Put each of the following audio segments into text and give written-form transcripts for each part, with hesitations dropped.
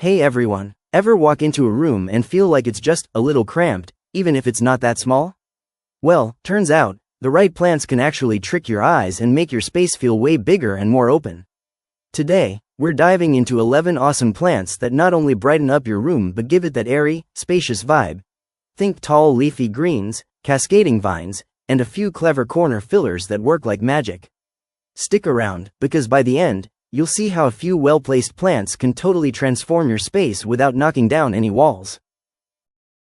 Hey everyone, ever walk into a room and feel like it's just a little cramped, even if it's not that small? Well, turns out, the right plants can actually trick your eyes and make your space feel way bigger and more open. Today, we're diving into 11 awesome plants that not only brighten up your room but give it that airy, spacious vibe. Think tall leafy greens, cascading vines, and a few clever corner fillers that work like magic. Stick around, because by the end, you'll see how a few well-placed plants can totally transform your space without knocking down any walls.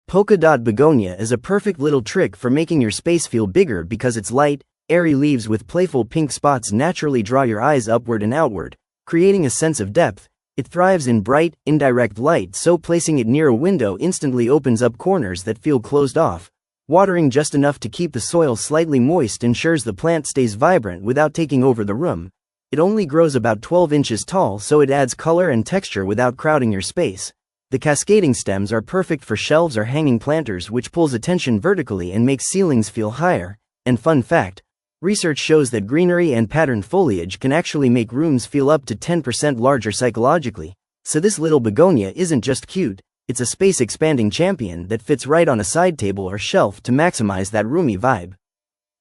Polka Dot Begonia is a perfect little trick for making your space feel bigger because its light, airy leaves with playful pink spots naturally draw your eyes upward and outward, creating a sense of depth. It thrives in bright, indirect light, so placing it near a window instantly opens up corners that feel closed off. Watering just enough to keep the soil slightly moist ensures the plant stays vibrant without taking over the room. It only grows about 12 inches tall, so it adds color and texture without crowding your space. The cascading stems are perfect for shelves or hanging planters, which pulls attention vertically and makes ceilings feel higher. And fun fact, research shows that greenery and patterned foliage can actually make rooms feel up to 10% larger psychologically. So this little begonia isn't just cute, it's a space-expanding champion that fits right on a side table or shelf to maximize that roomy vibe.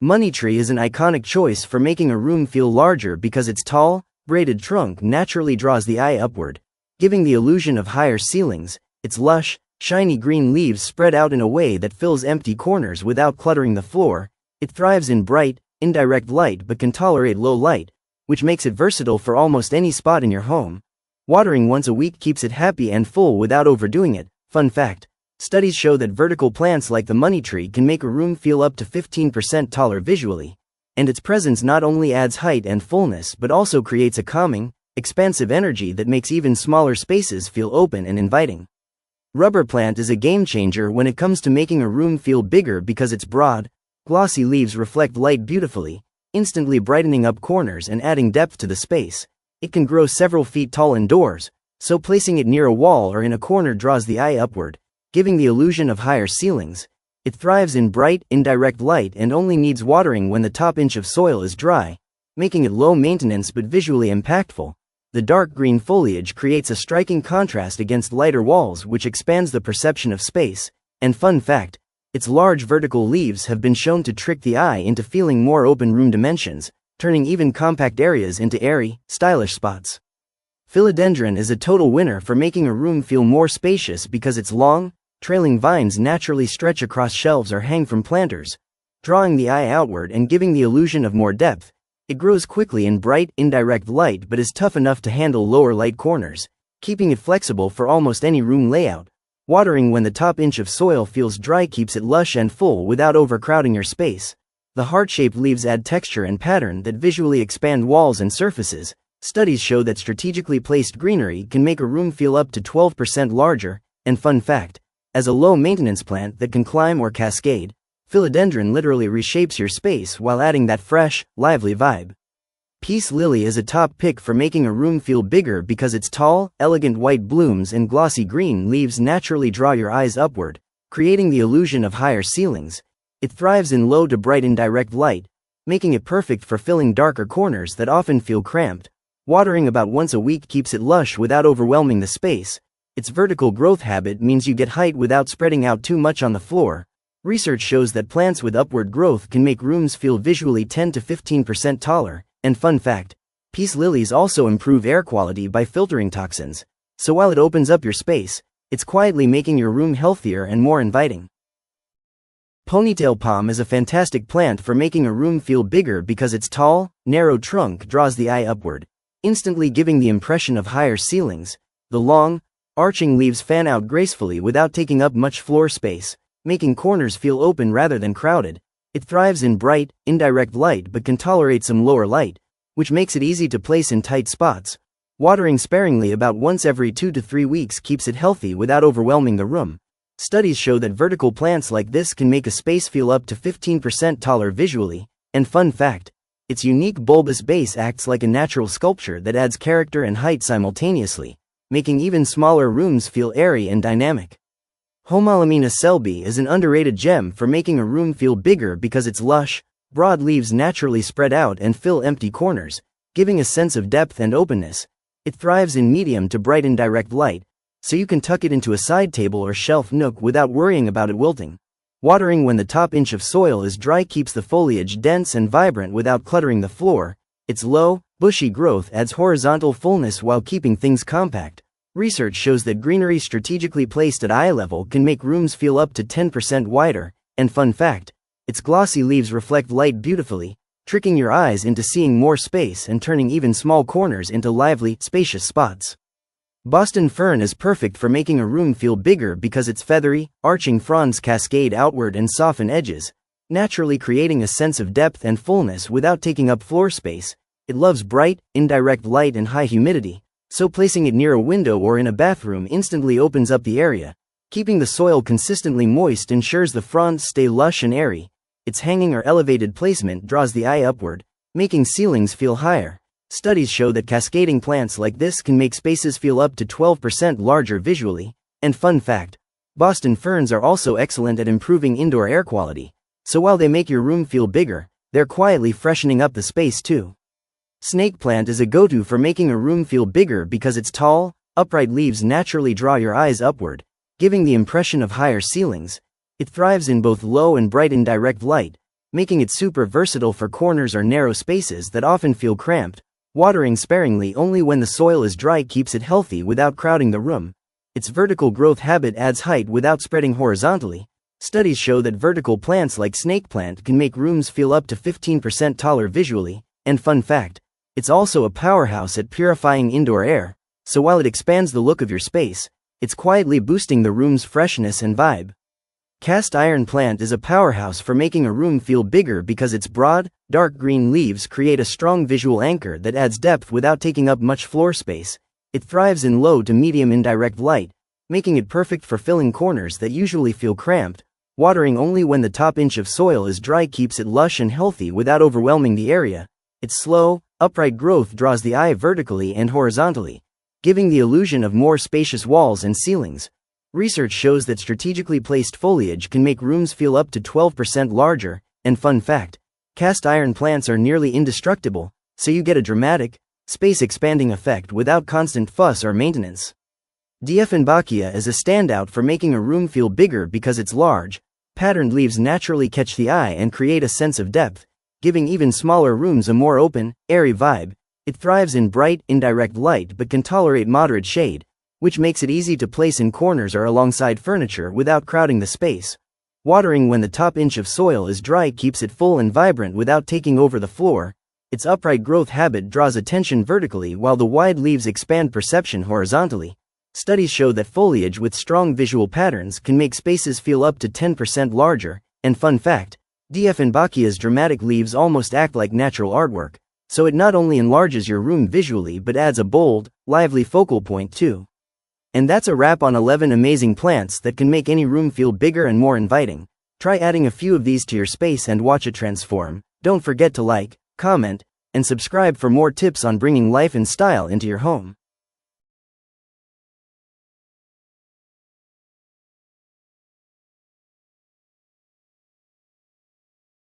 Money tree is an iconic choice for making a room feel larger because its tall, braided trunk naturally draws the eye upward, giving the illusion of higher ceilings. Its lush, shiny green leaves spread out in a way that fills empty corners without cluttering the floor. It thrives in bright, indirect light but can tolerate low light, which makes it versatile for almost any spot in your home. Watering once a week keeps it happy and full without overdoing it. Fun fact, studies show that vertical plants like the money tree can make a room feel up to 15% taller visually, and its presence not only adds height and fullness but also creates a calming, expansive energy that makes even smaller spaces feel open and inviting. Rubber plant is a game changer when it comes to making a room feel bigger because its broad, glossy leaves reflect light beautifully, instantly brightening up corners and adding depth to the space. It can grow several feet tall indoors, so placing it near a wall or in a corner draws the eye upward, giving the illusion of higher ceilings. It thrives in bright, indirect light and only needs watering when the top inch of soil is dry, making it low maintenance but visually impactful. The dark green foliage creates a striking contrast against lighter walls, which expands the perception of space. And fun fact, its large vertical leaves have been shown to trick the eye into feeling more open room dimensions, turning even compact areas into airy, stylish spots. Philodendron is a total winner for making a room feel more spacious because its long, trailing vines naturally stretch across shelves or hang from planters, drawing the eye outward and giving the illusion of more depth. It grows quickly in bright, indirect light but is tough enough to handle lower light corners, keeping it flexible for almost any room layout. Watering when the top inch of soil feels dry keeps it lush and full without overcrowding your space. The heart-shaped leaves add texture and pattern that visually expand walls and surfaces. Studies show that strategically placed greenery can make a room feel up to 12% larger. And fun fact, as a low-maintenance plant that can climb or cascade, philodendron literally reshapes your space while adding that fresh, lively vibe. Peace lily is a top pick for making a room feel bigger because its tall, elegant white blooms and glossy green leaves naturally draw your eyes upward, creating the illusion of higher ceilings. It thrives in low to bright indirect light, making it perfect for filling darker corners that often feel cramped. Watering about once a week keeps it lush without overwhelming the space. Its vertical growth habit means you get height without spreading out too much on the floor. Research shows that plants with upward growth can make rooms feel visually 10 to 15% taller. And fun fact, peace lilies also improve air quality by filtering toxins. So while it opens up your space, it's quietly making your room healthier and more inviting. Ponytail palm is a fantastic plant for making a room feel bigger because its tall, narrow trunk draws the eye upward, instantly giving the impression of higher ceilings. The long, arching leaves fan out gracefully without taking up much floor space, making corners feel open rather than crowded. It thrives in bright, indirect light but can tolerate some lower light, which makes it easy to place in tight spots. Watering sparingly about once every 2 to 3 weeks keeps it healthy without overwhelming the room. Studies show that vertical plants like this can make a space feel up to 15% taller visually. And fun fact, its unique bulbous base acts like a natural sculpture that adds character and height simultaneously, making even smaller rooms feel airy and dynamic. Homalomena Selby is an underrated gem for making a room feel bigger because its lush, broad leaves naturally spread out and fill empty corners, giving a sense of depth and openness. It thrives in medium to bright indirect light, so you can tuck it into a side table or shelf nook without worrying about it wilting. Watering when the top inch of soil is dry keeps the foliage dense and vibrant without cluttering the floor. Its low, bushy growth adds horizontal fullness while keeping things compact. Research shows that greenery strategically placed at eye level can make rooms feel up to 10% wider, and fun fact, its glossy leaves reflect light beautifully, tricking your eyes into seeing more space and turning even small corners into lively, spacious spots. Boston fern is perfect for making a room feel bigger because its feathery, arching fronds cascade outward and soften edges, naturally creating a sense of depth and fullness without taking up floor space. It loves bright, indirect light and high humidity, so placing it near a window or in a bathroom instantly opens up the area. Keeping the soil consistently moist ensures the fronds stay lush and airy. Its hanging or elevated placement draws the eye upward, making ceilings feel higher. Studies show that cascading plants like this can make spaces feel up to 12% larger visually. And fun fact, Boston ferns are also excellent at improving indoor air quality, so while they make your room feel bigger, they're quietly freshening up the space too. Snake plant is a go-to for making a room feel bigger because its tall, upright leaves naturally draw your eyes upward, giving the impression of higher ceilings. It thrives in both low and bright indirect light, making it super versatile for corners or narrow spaces that often feel cramped. Watering sparingly only when the soil is dry keeps it healthy without crowding the room. Its vertical growth habit adds height without spreading horizontally. Studies show that vertical plants like snake plant can make rooms feel up to 15% taller visually. And fun fact, it's also a powerhouse at purifying indoor air, so while it expands the look of your space, it's quietly boosting the room's freshness and vibe. Cast iron plant is a powerhouse for making a room feel bigger because its broad, dark green leaves create a strong visual anchor that adds depth without taking up much floor space. It thrives in low to medium indirect light, making it perfect for filling corners that usually feel cramped. Watering only when the top inch of soil is dry keeps it lush and healthy without overwhelming the area. Its slow, upright growth draws the eye vertically and horizontally, giving the illusion of more spacious walls and ceilings. Research shows that strategically placed foliage can make rooms feel up to 12% larger. And fun fact, cast iron plants are nearly indestructible, so you get a dramatic, space-expanding effect without constant fuss or maintenance. Dieffenbachia is a standout for making a room feel bigger because its large, patterned leaves naturally catch the eye and create a sense of depth, giving even smaller rooms a more open, airy vibe. It thrives in bright, indirect light but can tolerate moderate shade, which makes it easy to place in corners or alongside furniture without crowding the space. Watering when the top inch of soil is dry keeps it full and vibrant without taking over the floor. Its upright growth habit draws attention vertically while the wide leaves expand perception horizontally. Studies show that foliage with strong visual patterns can make spaces feel up to 10% larger. And fun fact, Dieffenbachia's dramatic leaves almost act like natural artwork, so it not only enlarges your room visually but adds a bold, lively focal point too. And that's a wrap on 11 amazing plants that can make any room feel bigger and more inviting. Try adding a few of these to your space and watch it transform. Don't forget to like, comment, and subscribe for more tips on bringing life and style into your home.